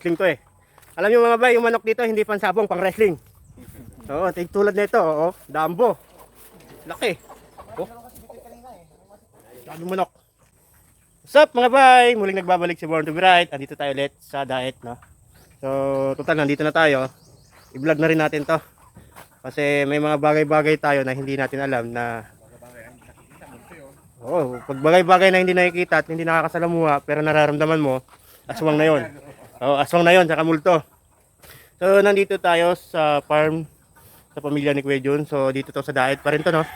wrestling to eh. Alam niyo mga bay, yung manok dito hindi pansabong, pang wrestling. Oo, tulad nito, oo, Dambo. Laki. Oh. Sabi manok. What's up mga bay? Muling nagbabalik si Born to be Right. Andito tayo ulit sa diet, no? So, total nandito na tayo. I-vlog na rin natin to. Kasi may mga bagay-bagay tayo na hindi natin alam na pag bagay-bagay na hindi nakikita at hindi nakakasalamuha pero nararamdaman mo, aswang na 'yon. Aswang na 'yon sa multo. So, nandito tayo sa farm sa pamilya ni Kuya Jun. So, dito to sa diet pa rin to, no?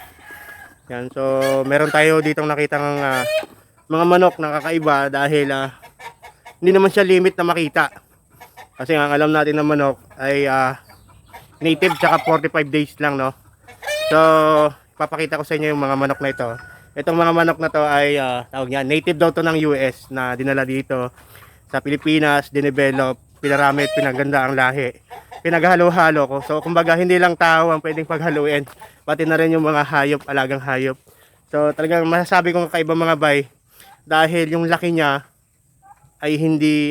Yan. So, meron tayo ditong nakitang mga manok na kakaiba dahil hindi naman siya limit na makita. Kasi ang alam natin na manok ay native tsaka 45 days lang, no? So, papakita ko sa inyo yung mga manok na ito. Itong mga manok na to ay tawag niya, native daw to ng US na dinala dito sa Pilipinas, dinevelop, pinaramit, pinaganda ang lahi. Pinaghalo-halo ko. So, kumbaga hindi lang tao ang pwedeng paghaluin, pati na rin yung mga hayop, alagang hayop. So, talagang masasabi kong kakaiba mga bay dahil yung laki niya ay hindi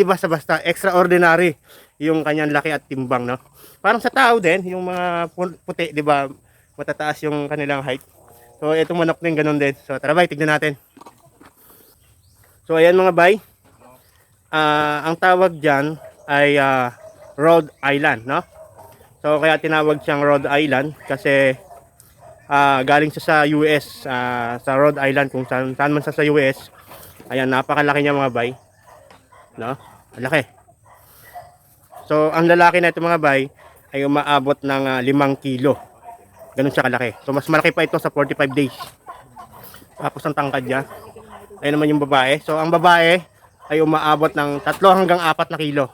basta-basta, extraordinary yung kanyang laki at timbang, no? Parang sa tao din, yung mga puti, 'di ba? Matataas yung kanilang height. So, itong manok din ganun din. So, tara bay, tignan natin. So, ayan mga bay. Ang tawag diyan ay Rhode Island, no? So, kaya tinawag siyang Rhode Island kasi galing siya sa US, sa Rhode Island, kung saan man sa US. Ayan, napakalaki niya mga bay, no? Malaki. So, ang lalaki na ito mga bay ay umaabot ng 5 kilo. Ganun siya kalaki. So, mas malaki pa ito sa 45 days. Tapos ang tangkad niya. Ayun naman yung babae. So, ang babae ay umaabot ng 3 hanggang 4 na kilo.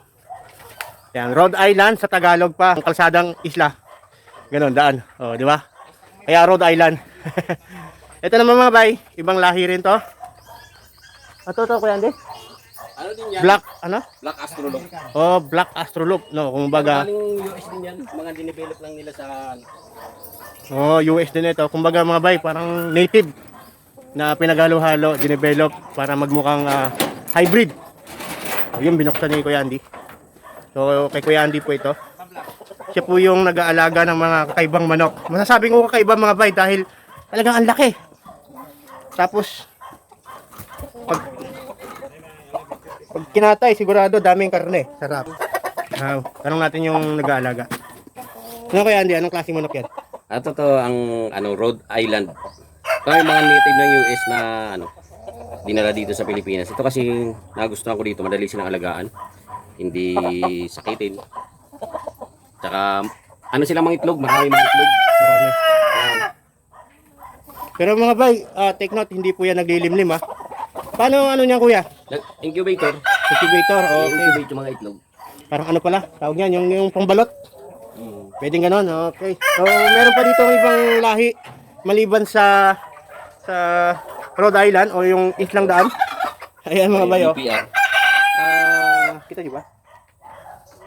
Yan, Rhode Island sa Tagalog pa, ang kalsadang isla. Ganun, daan. Oh, di ba? Kaya Rhode Island. Ito naman mga bay, ibang lahi rin to. Ito, Kuya Andy? Ano din yan? Black Astrolog. Oh, Black Astrolog. No, kumbaga. Galing US din yan. Mga dinevelop lang nila sa Oh, US din ito. Kumbaga mga bay, parang native na pinaghalo-halo, dinevelop para magmukhang hybrid. Yung binuksan ni Kuya Andy. So, kay Kuya Andy po ito. Siya po yung nag-aalaga ng mga kakaibang manok. Masasabi ko kakaiba mga bay dahil talagang ang laki. Tapos, pag kinatay, sigurado daming karne. Sarap. Tanong natin yung nag-aalaga. Ano Kuya Andy, anong klaseng manok yan? Ito to ang Rhode Island. Ito yung mga native ng US na dinala dito sa Pilipinas. Ito kasi nagustuhan ko dito, madali silang alagaan. Hindi sakitin. Tsaka silang mga itlog, marami mga itlog. Pero mga bay, take note, hindi po yan naglilimlim ha. Paano niyan Kuya? Incubator. Incubator, okay. Incubate yung mga itlog. Parang ano pala, tawag niyan, yung pangbalot. Pwedeng ganon, okay. So, meron pa dito ibang lahi maliban sa Rhode Island o yung Islang Daan. Ayan mga bayo. BPR. Kita niyo ba?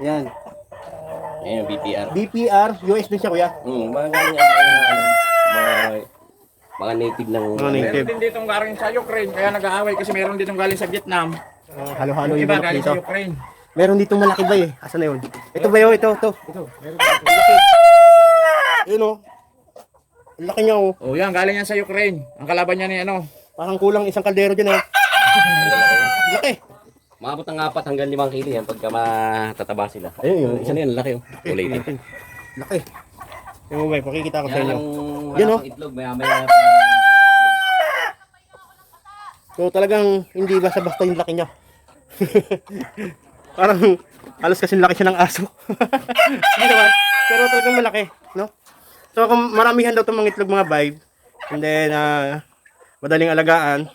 Ayan. Ayan yung BPR. BPR, US din siya Kuya. Mga galing mga native ng Mga native. Meron din ditong galing sa Ukraine, kaya nag-aaway kasi meron ditong galing sa Vietnam. Halo-halo yung Iba manok galing dito. sa Ukraine. Meron ditong malaki ba eh. Asan na yun? Ito ba yun? Ito. Meron laki. Yun o. Ang laki niya o. Oh, yan galing yan sa Ukraine. Ang kalaban niya ni Parang kulang isang kaldero dyan eh. Laki. Maabot ng 4 hanggang 5 kilo yan pagka matataba sila. Ayun yun, isa na yan, laki oh. Kulay din. Laki. Yung ba, pakikita ko sa Yan inyo. ang Yan, oh. itlog, maya. So talagang hindi basta-basta yung laki niya. Parang halos kasing laki siya ng aso. Diba? Pero talagang malaki, no? So kung maramihan daw itong mga itlog mga vibe, and then madaling alagaan.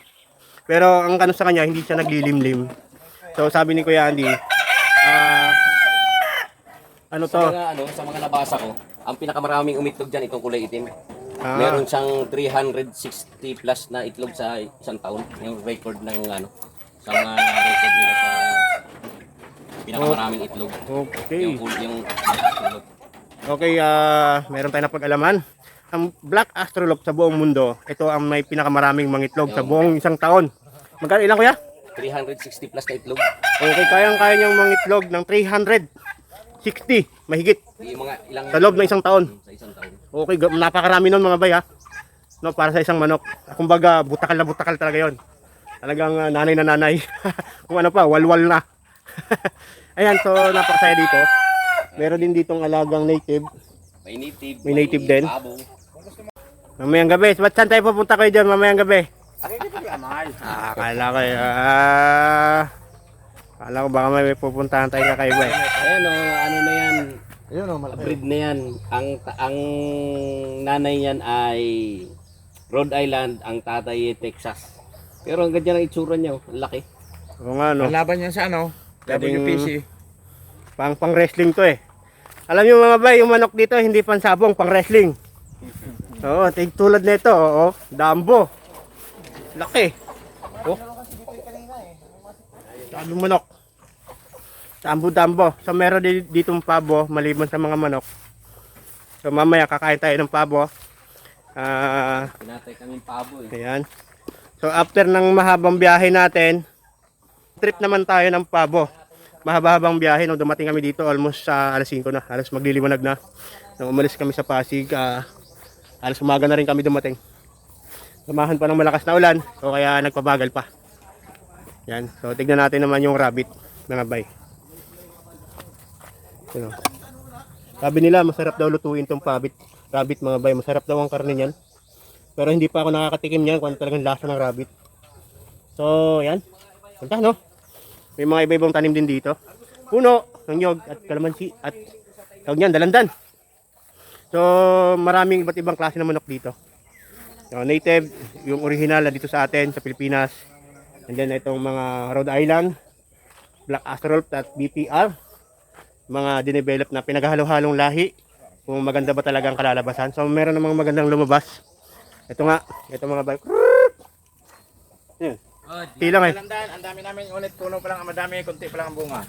Pero ang sa kanya, hindi siya naglilimlim. So sabi ni Kuya Andy, ano to? Sa mga nabasa ko, ang pinakamaraming umitlog dyan itong kulay itim. Meron siyang 360 plus na itlog sa isang taon. Yung record ng sa mga record nila sa pinakamaraming itlog. Okay. Yung itlog. Okay, meron tayong napag-alaman. Ang Black Astrolog sa buong mundo, ito ang may pinakamaraming mangitlog sa buong isang taon. Magkano ilang Kuya? 360 plus na itlog. Okay, kayang-kaya niyang mangitlog ng 360 mahigit Yung mga ilang sa loob ng isang taon. sa isang taon. Okay, napakarami nun mga bay ha. No, para sa isang manok. Kumbaga, butakal na butakal talaga yon. Talagang nanay na nanay. Kung ano pa, walwal na. Ayan, so napakasaya dito. Meron din ditong alagang native. May native din. Pabo. Mamayang gabi. Ba't saan tayo pupunta kayo dyan mamayang gabi? Akala ko akala ko baka may pupuntahan tayo kakaiba eh. Ayan o, ano na yan. Ayun o, malaki. Breed na yan. Ang nanay niyan ay Rhode Island, ang tatay ay Texas. Pero ang ganda ng itsura niya, oh. Ang laki. Oo nga no. Ang laban niya sa ano? WPC. Pang wrestling to eh. Alam niyo mga bay, yung manok dito hindi pansabong, pang wrestling. Oo, tulad nito, oo. Dambo. Laki. Oh. Dambo manok. Dambo. So meron din ditong pabo maliban sa mga manok. So mamaya kakain tayo ng pabo. Pinatay kaming pabo eh. Ayan. So after ng mahabang biyahe natin, trip naman tayo ng pabo. Mahaba-habang biyahe nung dumating kami dito almost sa alas 5 na, alas magliliwanag na. Nung umalis kami sa Pasig, alas umaga na rin kami dumating. Samahan pa ng malakas na ulan, so kaya nagpabagal pa. Yan. So tignan natin naman yung rabbit, mga bay. Yun, oh. Sabi nila masarap daw lutuin tong rabbit mga bay, masarap daw ang karne niyan. Pero hindi pa ako nakakatikim niyan kung ano talagang lasa ng rabbit. So, yan. Punta, no? May mga iba-ibang tanim din dito. Puno ng nyog at kalamansi at tawag niyan, dalandan. So, maraming iba't ibang klase ng manok dito. So, native, yung original na dito sa atin, sa Pilipinas. And then, itong mga Rhode Island, Black Astrolf at BPR. Mga dinevelop na pinaghalo-halong lahi. Kung maganda ba talaga ang kalalabasan. So, meron namang magandang lumabas. Ito nga, ito mga bike. Yan. Tilang eh. Ang dami namin unit, puno pa lang, madami, kunti pa lang ang bunga.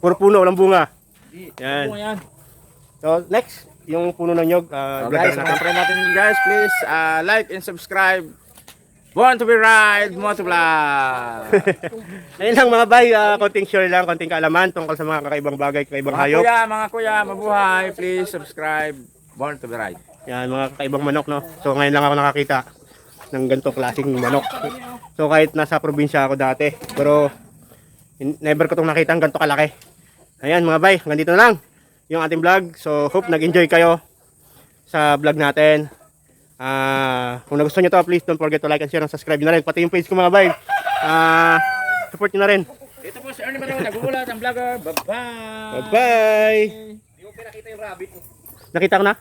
Puro puno, walang bunga. Yan. Bunga yan. So, next, yung puno ng nyog. Guys, mga friend natin guys, please like and subscribe. Want to be right, want to vlog. Ayun lang mga bay, konting share lang, konting kaalaman tungkol sa mga kakaibang bagay, kakaibang hayop. Mga kuya, mabuhay, please subscribe. Born to be right. Yan, mga kakaibang manok, no? So, ngayon lang ako nakakita ng ganitong klaseng manok. So, kahit nasa probinsya ako dati, pero never ko itong nakita ng ganito kalaki. Ayan, mga bay, hanggang dito na lang yung ating vlog. So, hope nag-enjoy kayo sa vlog natin. Kung nagustuhan nyo to, please don't forget to like and share and subscribe na rin. Pati yung page ko mga bay, support nyo na rin. Ito po si Ernie Manaw, nagugulat ang vlogger. Bye-bye! Bye-bye! Hindi mo pinakita yung rabbit. Nakita ko na?